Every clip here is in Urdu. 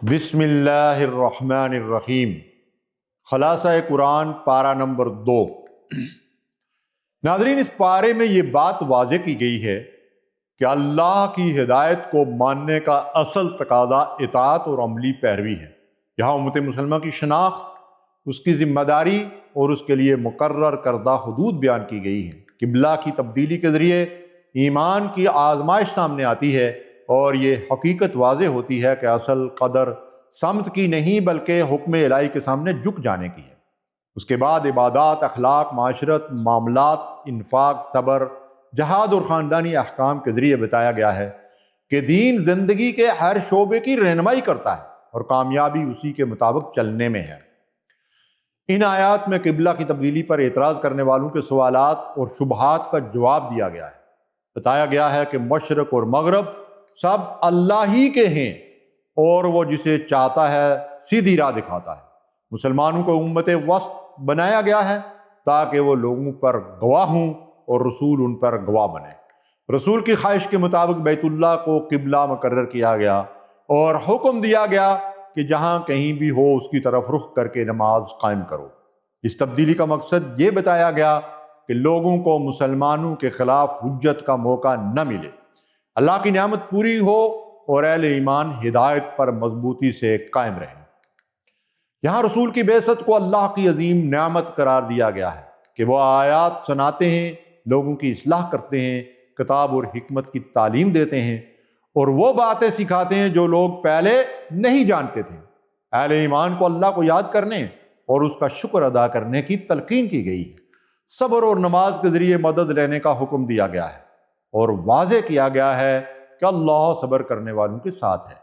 بسم اللہ الرحمن الرحیم۔ خلاصہ قرآن پارہ نمبر 2۔ ناظرین، اس پارے میں یہ بات واضح کی گئی ہے کہ اللہ کی ہدایت کو ماننے کا اصل تقاضا اطاعت اور عملی پیروی ہے۔ یہاں امت مسلمہ کی شناخت، اس کی ذمہ داری اور اس کے لیے مقرر کردہ حدود بیان کی گئی ہیں۔ قبلہ کی تبدیلی کے ذریعے ایمان کی آزمائش سامنے آتی ہے اور یہ حقیقت واضح ہوتی ہے کہ اصل قدر سمت کی نہیں بلکہ حکم الہی کے سامنے جھک جانے کی ہے۔ اس کے بعد عبادات، اخلاق، معاشرت، معاملات، انفاق، صبر، جہاد اور خاندانی احکام کے ذریعے بتایا گیا ہے کہ دین زندگی کے ہر شعبے کی رہنمائی کرتا ہے اور کامیابی اسی کے مطابق چلنے میں ہے۔ ان آیات میں قبلہ کی تبدیلی پر اعتراض کرنے والوں کے سوالات اور شبہات کا جواب دیا گیا ہے۔ بتایا گیا ہے کہ مشرق اور مغرب سب اللہ ہی کے ہیں اور وہ جسے چاہتا ہے سیدھی راہ دکھاتا ہے۔ مسلمانوں کو امت وسط بنایا گیا ہے تاکہ وہ لوگوں پر گواہ ہوں اور رسول ان پر گواہ بنے۔ رسول کی خواہش کے مطابق بیت اللہ کو قبلہ مقرر کیا گیا اور حکم دیا گیا کہ جہاں کہیں بھی ہو اس کی طرف رخ کر کے نماز قائم کرو۔ اس تبدیلی کا مقصد یہ بتایا گیا کہ لوگوں کو مسلمانوں کے خلاف حجت کا موقع نہ ملے، اللہ کی نعمت پوری ہو اور اہل ایمان ہدایت پر مضبوطی سے قائم رہیں۔ یہاں رسول کی بعثت کو اللہ کی عظیم نعمت قرار دیا گیا ہے کہ وہ آیات سناتے ہیں، لوگوں کی اصلاح کرتے ہیں، کتاب اور حکمت کی تعلیم دیتے ہیں اور وہ باتیں سکھاتے ہیں جو لوگ پہلے نہیں جانتے تھے۔ اہل ایمان کو اللہ کو یاد کرنے اور اس کا شکر ادا کرنے کی تلقین کی گئی ہے۔ صبر اور نماز کے ذریعے مدد لینے کا حکم دیا گیا ہے اور واضح کیا گیا ہے کہ اللہ صبر کرنے والوں کے ساتھ ہے۔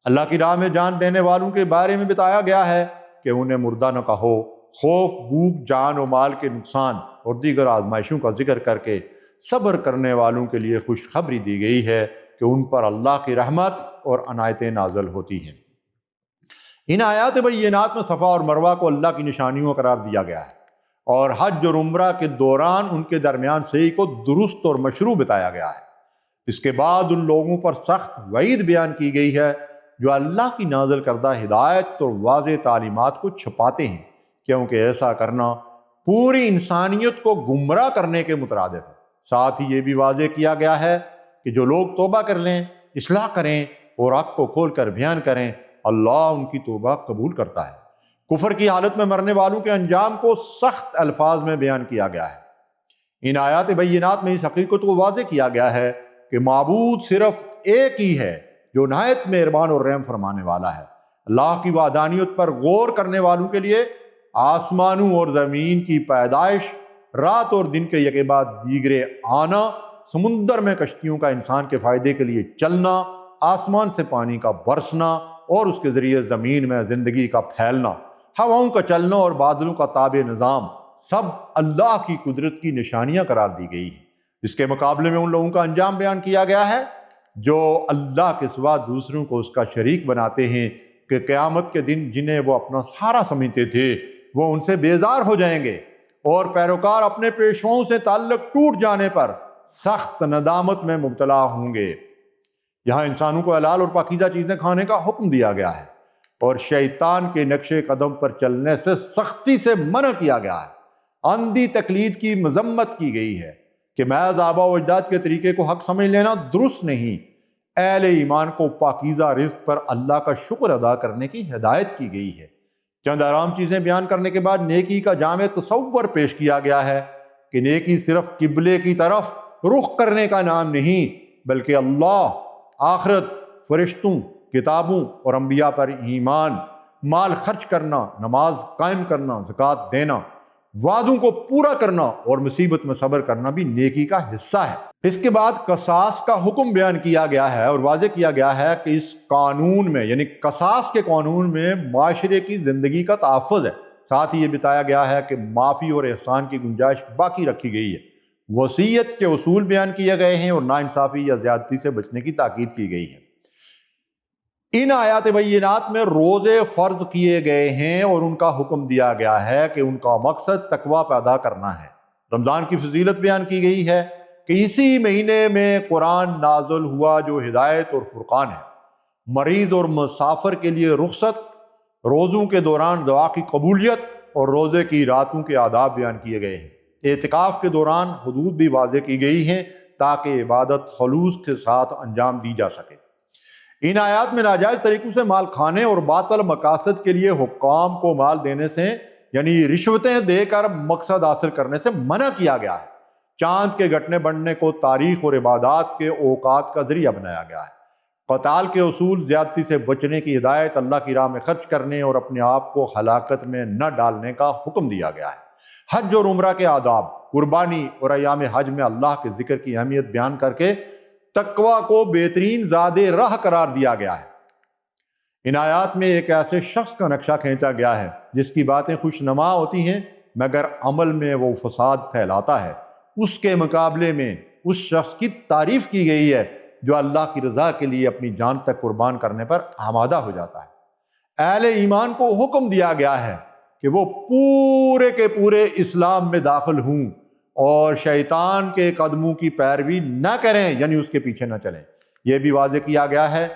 اللہ کی راہ میں جان دینے والوں کے بارے میں بتایا گیا ہے کہ انہیں مردہ نہ کہو۔ خوف، بھوک، جان و مال کے نقصان اور دیگر آزمائشوں کا ذکر کر کے صبر کرنے والوں کے لیے خوشخبری دی گئی ہے کہ ان پر اللہ کی رحمت اور عنایتیں نازل ہوتی ہیں۔ ان آیات بینات میں صفا اور مروہ کو اللہ کی نشانیوں قرار دیا گیا ہے اور حج اور عمرہ کے دوران ان کے درمیان سعی کو درست اور مشروع بتایا گیا ہے۔ اس کے بعد ان لوگوں پر سخت وعید بیان کی گئی ہے جو اللہ کی نازل کردہ ہدایت اور واضح تعلیمات کو چھپاتے ہیں، کیونکہ ایسا کرنا پوری انسانیت کو گمراہ کرنے کے مترادف ہے۔ ساتھ ہی یہ بھی واضح کیا گیا ہے کہ جو لوگ توبہ کر لیں، اصلاح کریں اور حق کو کھول کر بیان کریں، اللہ ان کی توبہ قبول کرتا ہے۔ کفر کی حالت میں مرنے والوں کے انجام کو سخت الفاظ میں بیان کیا گیا ہے۔ ان آیات بینات میں اس حقیقت کو واضح کیا گیا ہے کہ معبود صرف ایک ہی ہے جو نہایت مہربان اور رحم فرمانے والا ہے۔ اللہ کی وحدانیت پر غور کرنے والوں کے لیے آسمانوں اور زمین کی پیدائش، رات اور دن کے یکے بعد دیگرے آنا، سمندر میں کشتیوں کا انسان کے فائدے کے لیے چلنا، آسمان سے پانی کا برسنا اور اس کے ذریعے زمین میں زندگی کا پھیلنا، ہواؤں کا چلنا اور بادلوں کا تابع نظام سب اللہ کی قدرت کی نشانیاں قرار دی گئی ہیں۔ اس کے مقابلے میں ان لوگوں کا انجام بیان کیا گیا ہے جو اللہ کے سوا دوسروں کو اس کا شریک بناتے ہیں کہ قیامت کے دن جنہیں وہ اپنا سہارا سمجھتے تھے وہ ان سے بیزار ہو جائیں گے اور پیروکار اپنے پیشواؤں سے تعلق ٹوٹ جانے پر سخت ندامت میں مبتلا ہوں گے۔ یہاں انسانوں کو حلال اور پاکیزہ چیزیں کھانے کا حکم دیا گیا ہے اور شیطان کے نقش قدم پر چلنے سے سختی سے منع کیا گیا ہے۔ اندھی تقلید کی مذمت کی گئی ہے کہ محض آباء و اجداد کے طریقے کو حق سمجھ لینا درست نہیں۔ اہل ایمان کو پاکیزہ رزق پر اللہ کا شکر ادا کرنے کی ہدایت کی گئی ہے۔ چند آرام چیزیں بیان کرنے کے بعد نیکی کا جامع تصور پیش کیا گیا ہے کہ نیکی صرف قبلے کی طرف رخ کرنے کا نام نہیں بلکہ اللہ، آخرت، فرشتوں، کتابوں اور انبیاء پر ایمان، مال خرچ کرنا، نماز قائم کرنا، زکوٰۃ دینا، وعدوں کو پورا کرنا اور مصیبت میں صبر کرنا بھی نیکی کا حصہ ہے۔ اس کے بعد قصاص کا حکم بیان کیا گیا ہے اور واضح کیا گیا ہے کہ اس قانون میں یعنی قصاص کے قانون میں معاشرے کی زندگی کا تحفظ ہے۔ ساتھ ہی یہ بتایا گیا ہے کہ معافی اور احسان کی گنجائش باقی رکھی گئی ہے۔ وصیت کے اصول بیان کیے گئے ہیں اور ناانصافی یا زیادتی سے بچنے کی تاکید کی گئی ہے۔ ان آیات بینات میں روزے فرض کیے گئے ہیں اور ان کا حکم دیا گیا ہے کہ ان کا مقصد تقویٰ پیدا کرنا ہے۔ رمضان کی فضیلت بیان کی گئی ہے کہ اسی مہینے میں قرآن نازل ہوا جو ہدایت اور فرقان ہے۔ مریض اور مسافر کے لیے رخصت، روزوں کے دوران دعا کی قبولیت اور روزے کی راتوں کے آداب بیان کیے گئے ہیں۔ اعتکاف کے دوران حدود بھی واضح کی گئی ہیں تاکہ عبادت خلوص کے ساتھ انجام دی جا سکے۔ ان آیات میں ناجائز طریقوں سے مال کھانے اور باطل مقاصد کے لیے حکام کو مال دینے سے یعنی رشوتیں دے کر مقصد حاصل کرنے سے منع کیا گیا ہے۔ چاند کے گھٹنے بننے کو تاریخ اور عبادات کے اوقات کا ذریعہ بنایا گیا ہے۔ قتال کے اصول، زیادتی سے بچنے کی ہدایت، اللہ کی راہ میں خرچ کرنے اور اپنے آپ کو ہلاکت میں نہ ڈالنے کا حکم دیا گیا ہے۔ حج اور عمرہ کے آداب، قربانی اور ایام حج میں اللہ کے ذکر کی اہمیت بیان کر کے تقوی کو بہترین زاد راہ قرار دیا گیا ہے۔ ان آیات میں ایک ایسے شخص کا نقشہ کھینچا گیا ہے جس کی باتیں خوشنما ہوتی ہیں مگر عمل میں وہ فساد پھیلاتا ہے۔ اس کے مقابلے میں اس شخص کی تعریف کی گئی ہے جو اللہ کی رضا کے لیے اپنی جان تک قربان کرنے پر آمادہ ہو جاتا ہے۔ اہل ایمان کو حکم دیا گیا ہے کہ وہ پورے کے پورے اسلام میں داخل ہوں اور شیطان کے قدموں کی پیروی نہ کریں یعنی اس کے پیچھے نہ چلیں۔ یہ بھی واضح کیا گیا ہے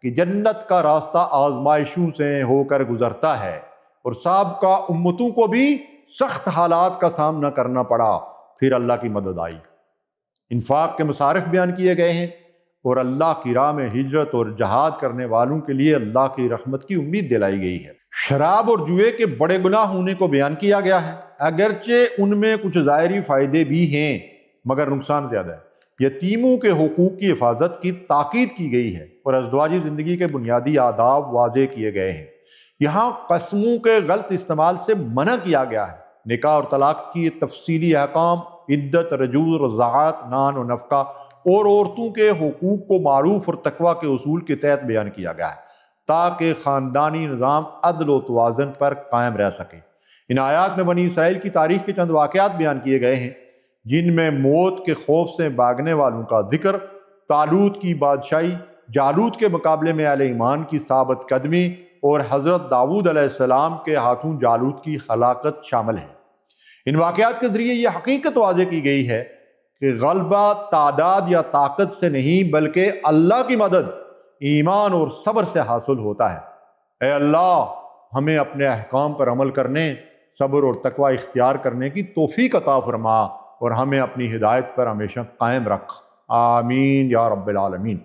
کہ جنت کا راستہ آزمائشوں سے ہو کر گزرتا ہے اور سابقہ امتوں کو بھی سخت حالات کا سامنا کرنا پڑا، پھر اللہ کی مدد آئی۔ انفاق کے مصارف بیان کیے گئے ہیں اور اللہ کی راہ میں ہجرت اور جہاد کرنے والوں کے لیے اللہ کی رحمت کی امید دلائی گئی ہے۔ شراب اور جوئے کے بڑے گناہ ہونے کو بیان کیا گیا ہے، اگرچہ ان میں کچھ ظاہری فائدے بھی ہیں مگر نقصان زیادہ ہے۔ یتیموں کے حقوق کی حفاظت کی تاکید کی گئی ہے اور ازدواجی زندگی کے بنیادی آداب واضح کیے گئے ہیں۔ یہاں قسموں کے غلط استعمال سے منع کیا گیا ہے۔ نکاح اور طلاق کی تفصیلی احکام، عدت، رجوع، رضاعت، نان و نفقہ اور عورتوں کے حقوق کو معروف اور تقوی کے اصول کے تحت بیان کیا گیا ہے تاکہ خاندانی نظام عدل و توازن پر قائم رہ سکے۔ ان آیات میں بنی اسرائیل کی تاریخ کے چند واقعات بیان کیے گئے ہیں جن میں موت کے خوف سے بھاگنے والوں کا ذکر، طالوت کی بادشاہی، جالوت کے مقابلے میں اہل ایمان کی ثابت قدمی اور حضرت داؤد علیہ السلام کے ہاتھوں جالوت کی ہلاکت شامل ہے۔ ان واقعات کے ذریعے یہ حقیقت واضح کی گئی ہے کہ غلبہ تعداد یا طاقت سے نہیں بلکہ اللہ کی مدد، ایمان اور صبر سے حاصل ہوتا ہے۔ اے اللہ، ہمیں اپنے احکام پر عمل کرنے، صبر اور تقوی اختیار کرنے کی توفیق عطا فرما اور ہمیں اپنی ہدایت پر ہمیشہ قائم رکھ۔ آمین یا رب العالمین۔